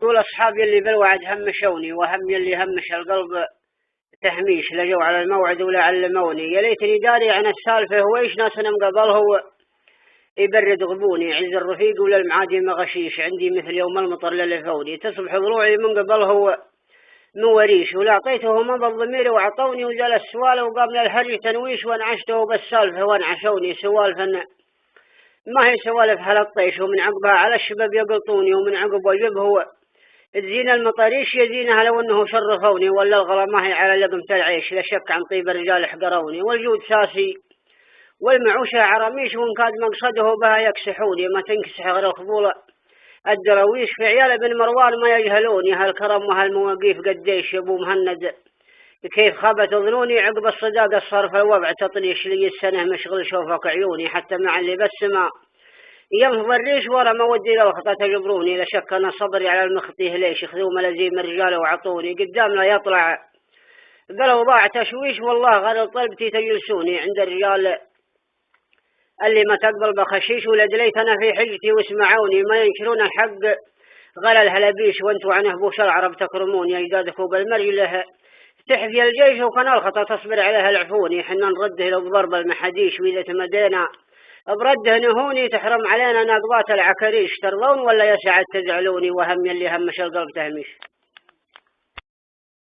طول أصحابي اللي بالوعد همشوني، وهم يلي همش القلب تهميش، لجوا على الموعد ولا علموني. يا ليتني داري عن السالفة وإيش ناس قبله يبرد غبوني. عز الرفيق ولا المعادي ما غشيش، عندي مثل يوم المطر للفوني. تصبح ضلوعي من قبله موريش، ولا أعطيته مضى الضمير وعطوني. وجال السوالة وقام للهرج تنويش، وانعشته بالسالفة وانعشوني. سوالفا ما هي سوالف هالطيش، ومن عقبها على الشباب يقلطوني، ومن عقب وجبه الزين المطريش يزينها لو انه شرفوني. ولا الغلا ما هي على لقمة العيش، لا شك عن طيب الرجال حقروني. والجود ساسي والمعوشة عرميش، وان كاد مقصده بها يكسحوني. ما تنكسح غير الخبولة الدراويش، في عيال بن مروان ما يجهلوني. هالكرم وهالمواقيف قديش ابو مهند كيف خابت ظنوني. عقب الصداقة الصرف الوضع تطنيش لي السنة مشغل شوفك عيوني. حتى مع اللي بس ما ينفض الريش ورا ما ودي للخطا تجبروني. لا شك انا صبري على المخطيه ليش يخذوا ملازيم الرجال وعطوني. قدام لا يطلع بلو ضاع تشويش، والله غير طلبتي تجلسوني. عند الرجال اللي ما تقبل بخشيش، ولا دليت انا في حجتي واسمعوني. ما ينشرون الحق غير الهلبيش، وانتوا عنه بوش العرب تكرمون. يا اجدادكم بالمري له تحفي الجيش، وكان الخطا تصبر عليها العفوني. حنا نرده لو بضرب المحديش، واذا تمدينا برده نهوني. تحرم علينا ناقضات العكريش، ترضون ولا يا سعد تزعلوني. وهم يلي همش القلب تهميش.